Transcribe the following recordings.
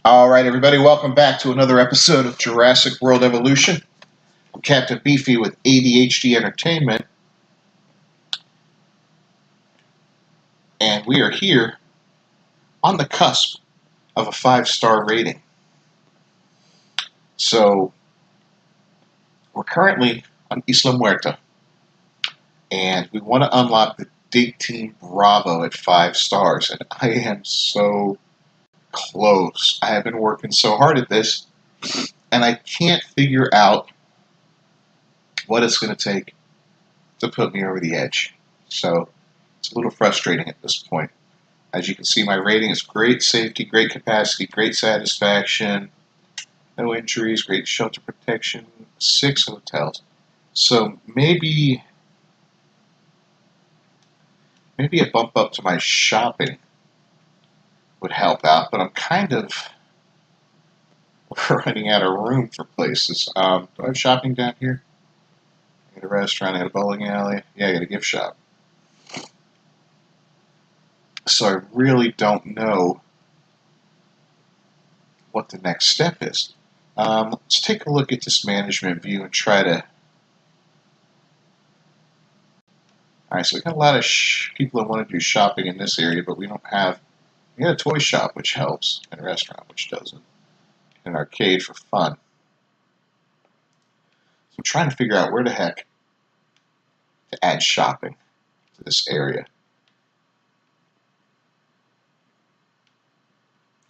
All right, everybody, welcome back to another episode of Jurassic World Evolution. I'm Captain Beefy with ADHD Entertainment, and we are here on the cusp of a 5-star rating. So, we're currently on Isla Muerta, and we want to unlock the Dig Team Bravo at 5 stars, and I am so close. I have been working so hard at this, and I can't figure out what it's going to take to put me over the edge. So, it's a little frustrating at this point. As you can see, my rating is great safety, great capacity, great satisfaction, no injuries, great shelter protection, 6 hotels. So maybe a bump up to my shopping would help out, but I'm kind of running out of room for places. Do I have shopping down here? I got a restaurant, I got a bowling alley. Yeah, I got a gift shop. So I really don't know what the next step is. Let's take a look at this management view and try to... Alright, so we got a lot of people that want to do shopping in this area, but we don't have... We got a toy shop, which helps, and a restaurant, which doesn't, and an arcade for fun. So I'm trying to figure out where the heck to add shopping to this area.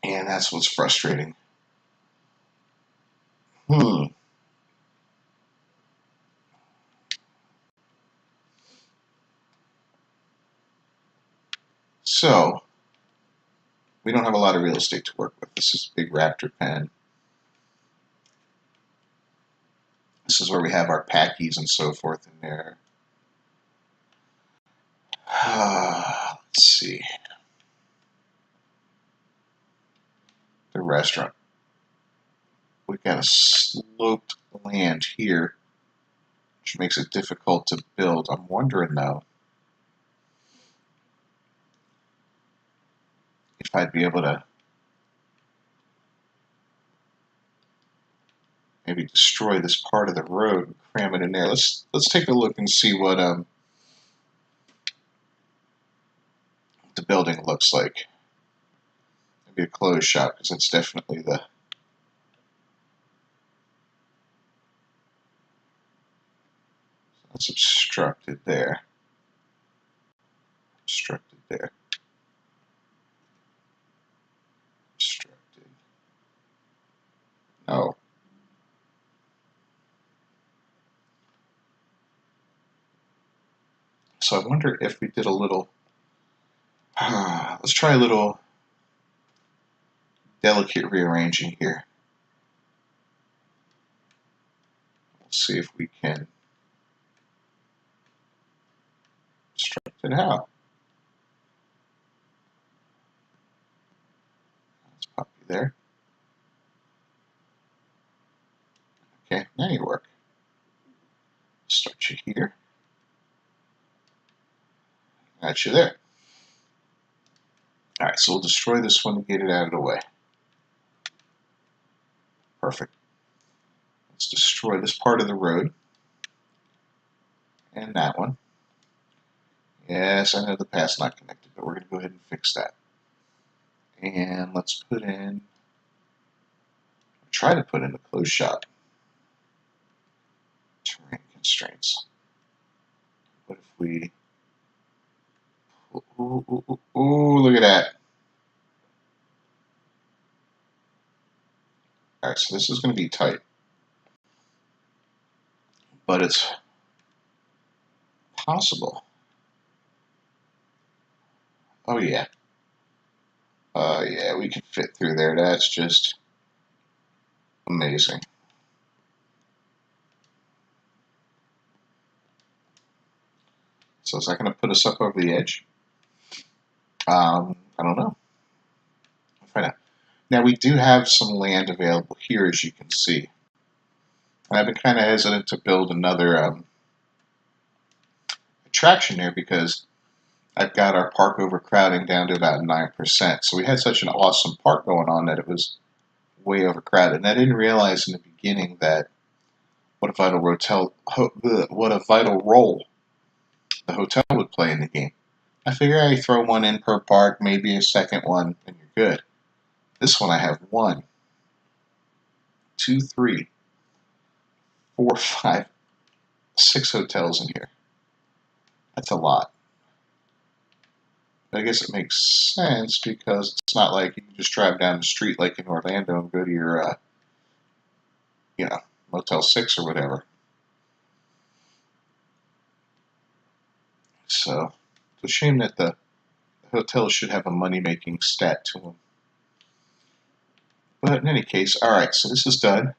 And that's what's frustrating. So, we don't have a lot of real estate to work with. This is a big raptor pen. This is where we have our packies and so forth in there. Let's see. The restaurant. We've got a sloped land here, which makes it difficult to build. I'm wondering, though, if I'd be able to maybe destroy this part of the road and cram it in there. Let's take a look and see what the building looks like. Maybe a closed shop, because that's definitely the... That's obstructed there. Obstructed there. Obstructed. No. So I wonder if we did a little... let's try a little delicate rearranging here. We'll see if we can obstruct it out. Let's pop you there. Okay, now you work. Start you here. Got you there. Alright, so we'll destroy this one and get it out of the way. Perfect. Let's destroy this part of the road. And that one. Yes, I know the path's not connected, but we're going to go ahead and fix that. And let's put in... Try to put in a closed shop. Terrain constraints. What if we... Ooh, look at that. Alright, so this is going to be tight. But it's possible. Oh, yeah. Yeah, we can fit through there. That's just amazing. So is that going to put us up over the edge? I don't know. I'll find out. Now, we do have some land available here, as you can see. And I've been kind of hesitant to build another attraction there because I've got our park overcrowding down to about 9%. So we had such an awesome park going on that it was way overcrowded. And I didn't realize in the beginning that what a vital role the hotel would play in the game. I figure I throw one in per park, maybe a second one, and you're good. This one I have 1, 2, 3, 4, 5, 6 hotels in here. That's a lot. But I guess it makes sense because it's not like you can just drive down the street like in Orlando and go to your, Motel 6 or whatever. So it's a shame that the hotels should have a money-making stat to them. But in any case, all right, so this is done.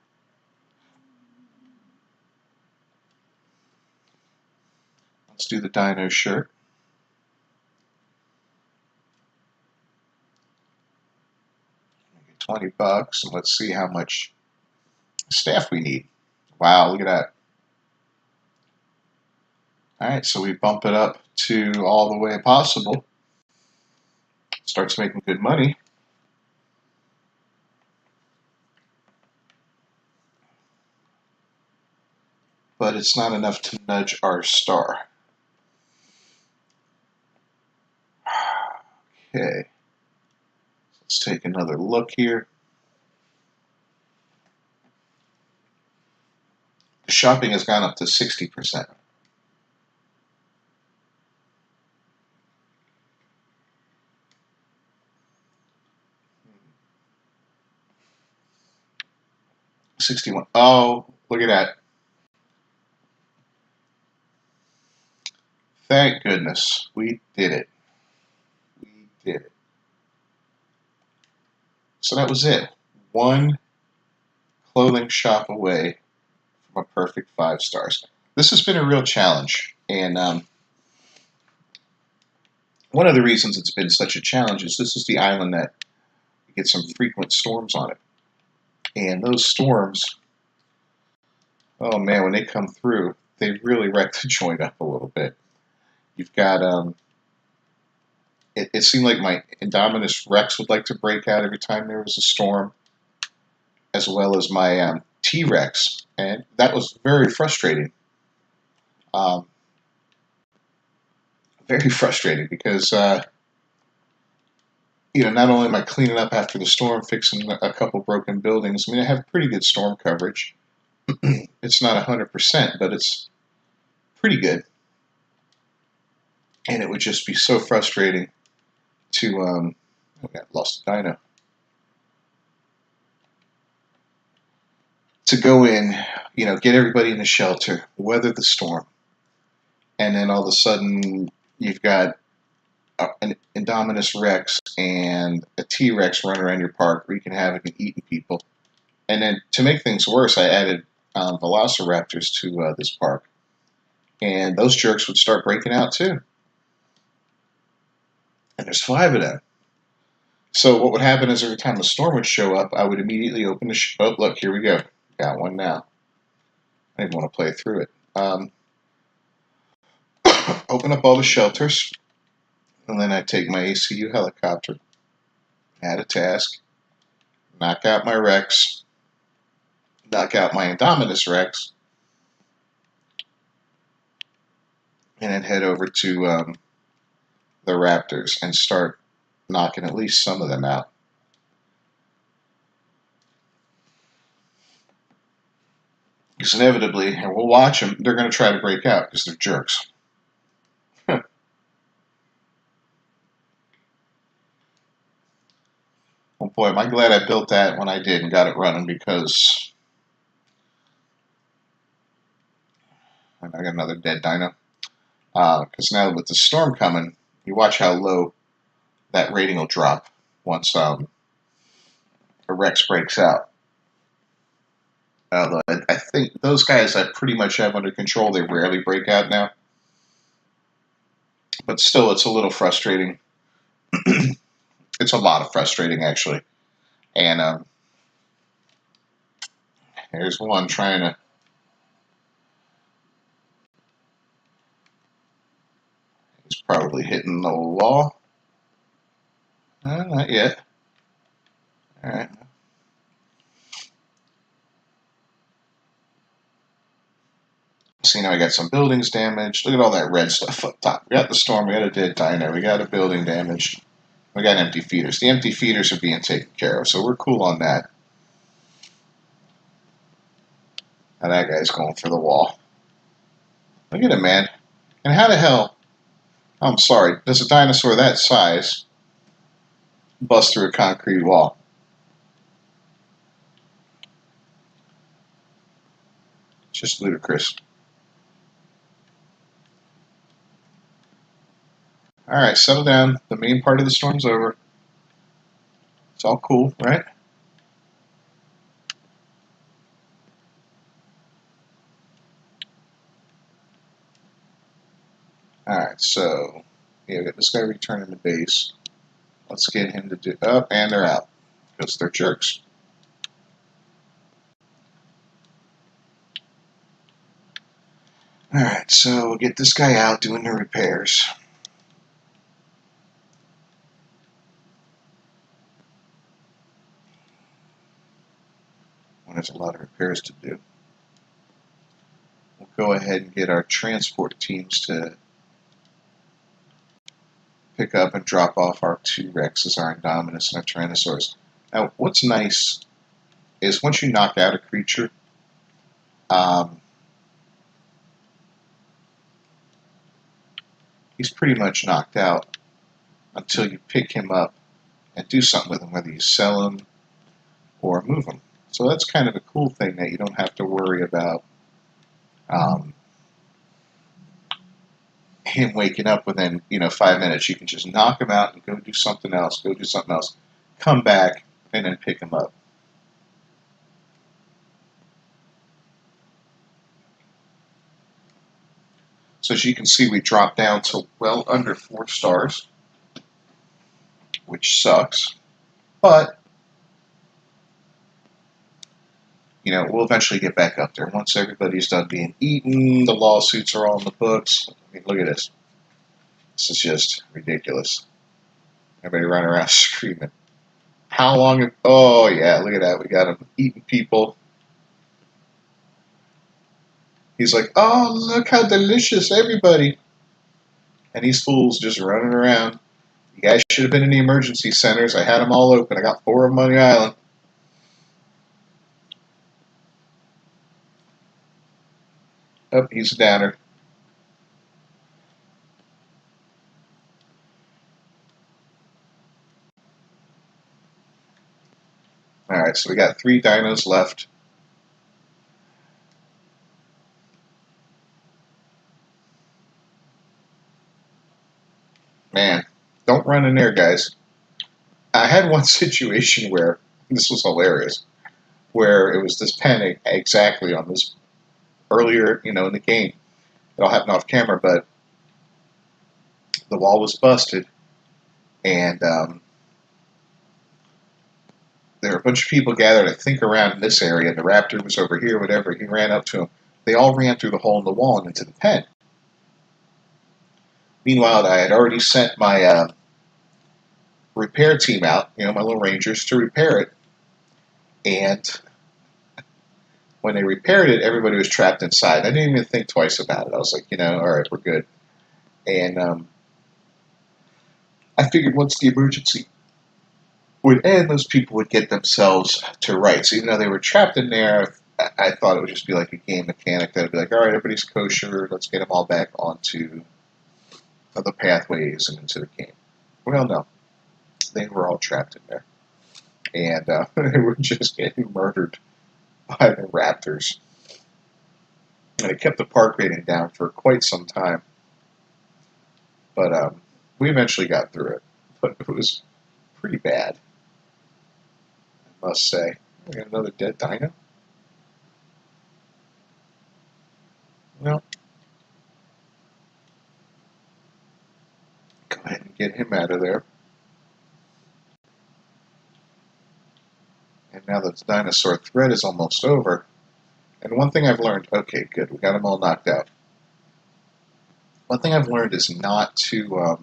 Let's do the dino shirt. $20, and let's see how much staff we need. Wow, look at that. All right, so we bump it up to all the way possible. Starts making good money. But it's not enough to nudge our star. Okay. Let's take another look here. The shopping has gone up to 60%. $61. Oh, look at that. Thank goodness. We did it. We did it. So that was it. One clothing shop away from a perfect 5 stars. This has been a real challenge. And one of the reasons it's been such a challenge is this is the island that gets some frequent storms on it. And those storms, oh man, when they come through, they really wreck the joint up a little bit. You've got, it seemed like my Indominus Rex would like to break out every time there was a storm, as well as my T-Rex, and that was very frustrating. Very frustrating because, not only am I cleaning up after the storm, fixing a couple broken buildings, I mean, I have pretty good storm coverage. It's not 100%, but it's pretty good. And it would just be so frustrating to, oh, I lost a dino. To go in, get everybody in the shelter, weather the storm, and then all of a sudden you've got an Indominus Rex and a T-Rex running around your park wreaking havoc and eating people. And then to make things worse, I added velociraptors to this park. And those jerks would start breaking out too. And there's 5 of them. So what would happen is every time the storm would show up, I would immediately open the oh, look, here we go. Got one now. I didn't want to play through it. Open up all the shelters. And then I take my ACU helicopter, add a task, knock out my Rex, knock out my Indominus Rex, and then head over to the Raptors and start knocking at least some of them out. Because inevitably, and we'll watch them, they're going to try to break out because they're jerks. Oh boy, am I glad I built that when I did and got it running, because I got another dead dino. Because now with the storm coming, you watch how low that rating will drop once a Rex breaks out. Although I think those guys I pretty much have under control. They rarely break out now. But still, it's a little frustrating. It's a lot of frustrating, actually. And here's one trying to... He's probably hitting the wall. Not yet. All right. So, you know, we got some buildings damaged. Look at all that red stuff up top. We got the storm, we got a dead dino, we got a building damaged. We got empty feeders. The empty feeders are being taken care of, so we're cool on that. Now that guy's going for the wall. Look at him, man. And how the hell, I'm sorry, does a dinosaur that size bust through a concrete wall? It's just ludicrous. Alright, settle down. The main part of the storm's over. It's all cool, right? Alright, so yeah, we got this guy returning to base. Let's get him to do up, and they're out. Because they're jerks. Alright, so we'll get this guy out doing the repairs. There's a lot of repairs to do. We'll go ahead and get our transport teams to pick up and drop off our 2 Rexes, our Indominus, and our Tyrannosaurus. Now, what's nice is once you knock out a creature, he's pretty much knocked out until you pick him up and do something with him, whether you sell him or move him. So that's kind of a cool thing that you don't have to worry about him waking up within 5 minutes. You can just knock him out and go do something else, come back, and then pick him up. So as you can see, we dropped down to well under 4 stars, which sucks, but we'll eventually get back up there. Once everybody's done being eaten, the lawsuits are all in the books. I mean, look at this. This is just ridiculous. Everybody running around screaming. How long? Oh, yeah, look at that. We got him eating people. He's like, oh, look how delicious, everybody. And these fools just running around. You guys should have been in the emergency centers. I had them all open. I got 4 of them on the island. Oh, he's a downer. Alright, so we got 3 dinos left. Man, don't run in there, guys. I had one situation where, this was hilarious, where it was this pen exactly on this earlier, in the game. It all happened off camera, but the wall was busted, and there were a bunch of people gathered, I think, around this area, and the raptor was over here, whatever. He ran up to him. They all ran through the hole in the wall and into the pen. Meanwhile, I had already sent my repair team out, my little rangers, to repair it. And when they repaired it, everybody was trapped inside. I didn't even think twice about it. I was like, all right, we're good. And I figured once the emergency would end, those people would get themselves to rights. Even though they were trapped in there, I thought it would just be like a game mechanic that would be like, all right, everybody's kosher, let's get them all back onto the pathways and into the game. Well, no. They were all trapped in there. And they were just getting murdered by the raptors. And it kept the park rating down for quite some time. But we eventually got through it. But it was pretty bad, I must say. We got another dead dino? Well, go ahead and get him out of there. And now the dinosaur threat is almost over. And one thing I've learned, okay, good, we got them all knocked out. One thing I've learned is not to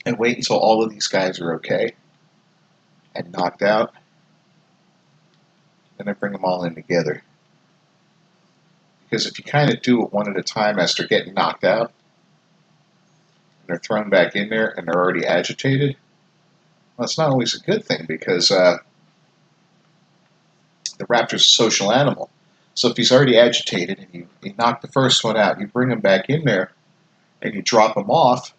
and wait until all of these guys are okay and knocked out, and then bring them all in together. Because if you kind of do it one at a time as they're getting knocked out, and they're thrown back in there, and they're already agitated, well, it's not always a good thing because the raptor's a social animal. So if he's already agitated and you knock the first one out, you bring him back in there, and you drop him off,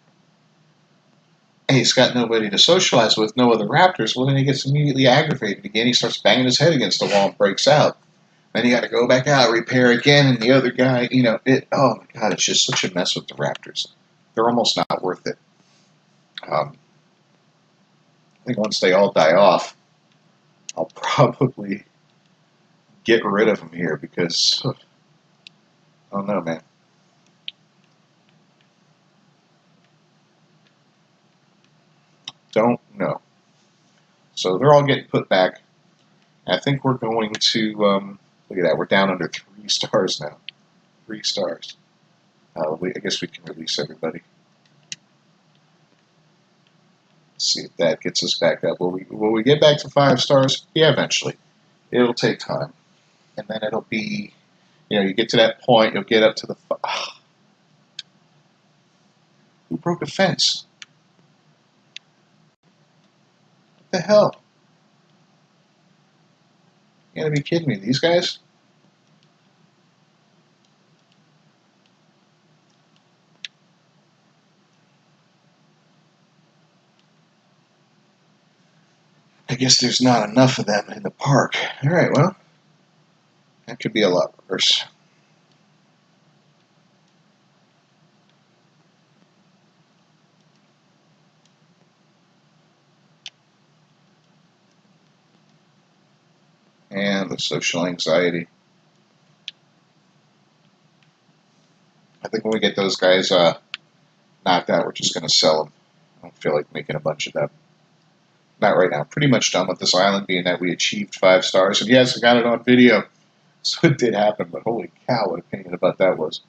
and he's got nobody to socialize with, no other raptors, well, then he gets immediately aggravated again. He starts banging his head against the wall and breaks out. Then you got to go back out, repair again, and the other guy, oh my God, it's just such a mess with the raptors. They're almost not worth it. I think once they all die off, I'll probably get rid of them here because, I don't know, man. Don't know. So they're all getting put back. I think we're going to, look at that, we're down under 3 stars now. 3 stars. I guess we can release everybody. Let's see if that gets us back up. Will we get back to 5 stars? Yeah, eventually. It'll take time. And then it'll be, you get to that point, you'll get up to the... Who broke a fence? What the hell? You gotta be kidding me. These guys? I guess there's not enough of them in the park. Alright, well, that could be a lot worse. And the social anxiety. I think when we get those guys knocked out, we're just going to sell them. I don't feel like making a bunch of them. Not right now. Pretty much done with this island, being that we achieved 5 stars. And yes, I got it on video. So it did happen, but holy cow, what a pain about that was.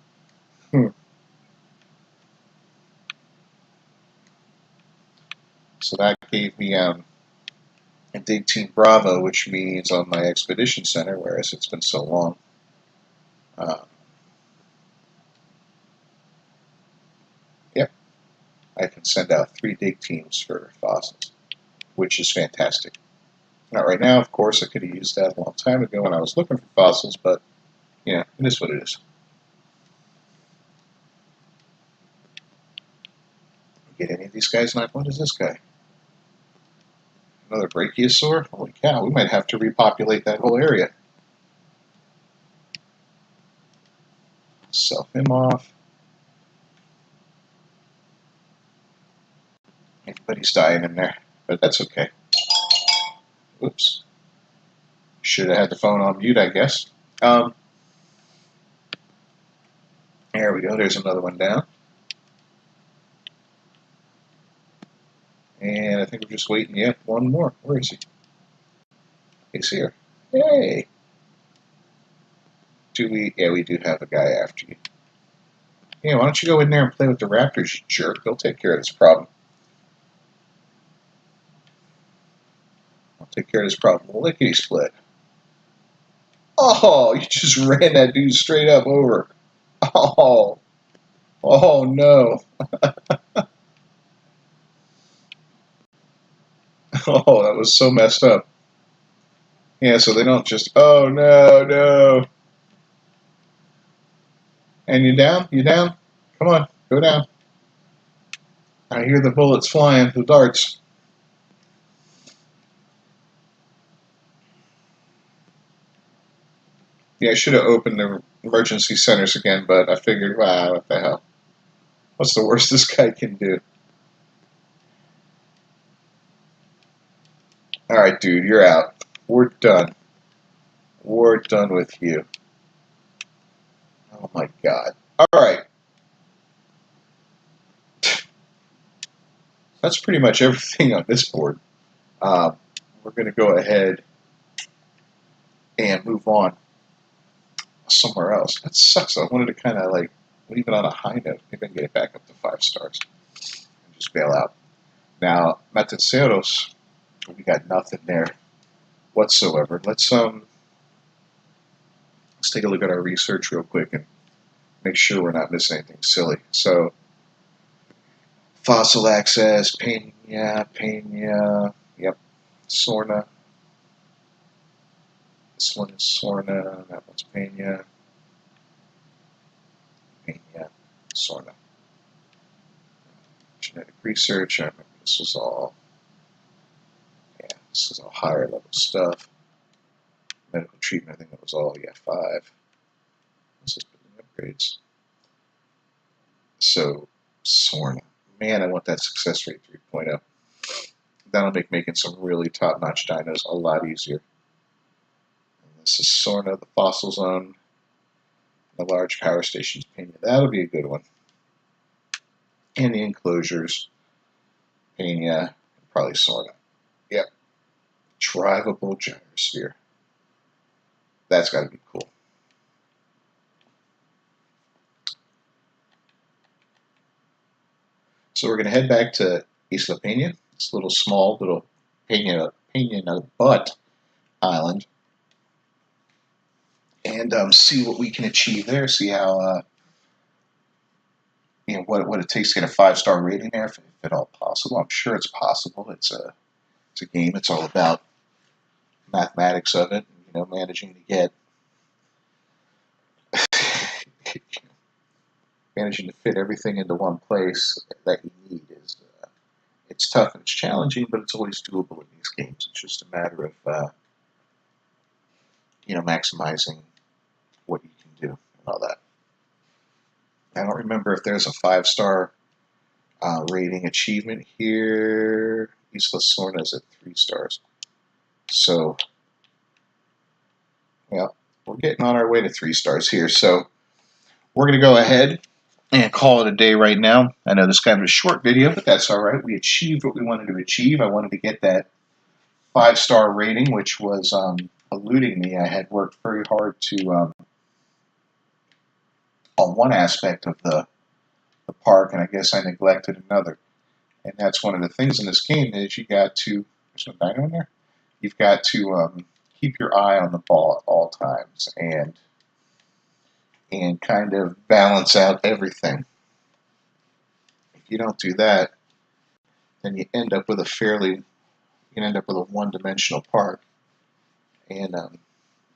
So that gave me a Dig Team Bravo, which means on my Expedition Center, whereas it's been so long. Yep, I can send out 3 dig teams for fossils, which is fantastic. Not right now, of course. I could have used that a long time ago when I was looking for fossils, but yeah, it is what it is. Get any of these guys knocked? What is this guy? Another brachiosaur? Holy cow, we might have to repopulate that whole area. Sell him off. Everybody's dying in there, but that's okay. Oops. Should have had the phone on mute, I guess. There we go. There's another one down. And I think we're just waiting yet. One more. Where is he? He's here. Hey! Yeah, we do have a guy after you. Yeah, why don't you go in there and play with the raptors, you jerk. They'll take care of this problem. I'll take care of this problem. Lickety split. Oh, you just ran that dude straight up over. Oh. Oh, no. Oh, that was so messed up. Yeah, so they don't just, oh, no, no. And you down? You down? Come on, go down. I hear the bullets flying, the darts. Yeah, I should have opened the emergency centers again, but I figured, wow, what the hell? What's the worst this guy can do? Alright, dude, you're out. We're done. We're done with you. Oh my god. Alright. That's pretty much everything on this board. We're going to go ahead and move on somewhere else. That sucks. I wanted to kind of like leave it on a high note. Maybe I can get it back up to 5 stars and just bail out. Now, Mataceros, we got nothing there whatsoever. Let's let's take a look at our research real quick and make sure we're not missing anything silly. So, fossil access, Pena, yep, Sorna. This one is Sorna, that one's Pena, Sorna. Genetic research, I remember this was all, this is all higher level stuff. Medical treatment, I think it was all, 5. This is building upgrades. So, Sorna. Man, I want that success rate 3.0. That'll make making some really top-notch dinos a lot easier. And this is Sorna, the fossil zone, the large power station's Pena. That'll be a good one. And the enclosures, Pena, probably Sorna. Yep. Drivable gyrosphere. That's got to be cool. So we're going to head back to Isla Pena, this small little Pena in a butt island, and see what we can achieve there. See how what it takes to get a 5-star rating there, if at all possible. I'm sure it's possible. It's a game. It's all about mathematics of it. Managing to get managing to fit everything into one place that you need is it's tough and it's challenging, but it's always doable in these games. It's just a matter of maximizing what you can do and all that. I don't remember if there's a 5-star rating achievement here. Isla Sorna is at 3 stars. So, we're getting on our way to 3 stars here. So, we're going to go ahead and call it a day right now. I know this is kind of a short video, but that's all right. We achieved what we wanted to achieve. I wanted to get that 5-star rating, which was eluding me. I had worked very hard to on one aspect of the park, and I guess I neglected another. And that's one of the things in this game is you got to, there's no dino in there? You've got to keep your eye on the ball at all times and kind of balance out everything. If you don't do that, then you end up with a one-dimensional park. And,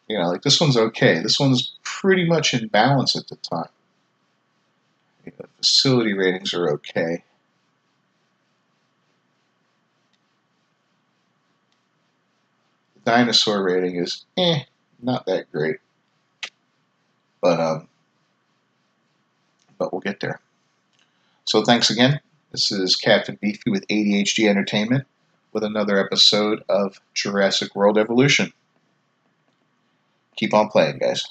like this one's okay. This one's pretty much in balance at the time. The facility ratings are okay. The dinosaur rating is not that great. But we'll get there. So thanks again. This is Captain Beefy with ADHD Entertainment with another episode of Jurassic World Evolution. Keep on playing, guys.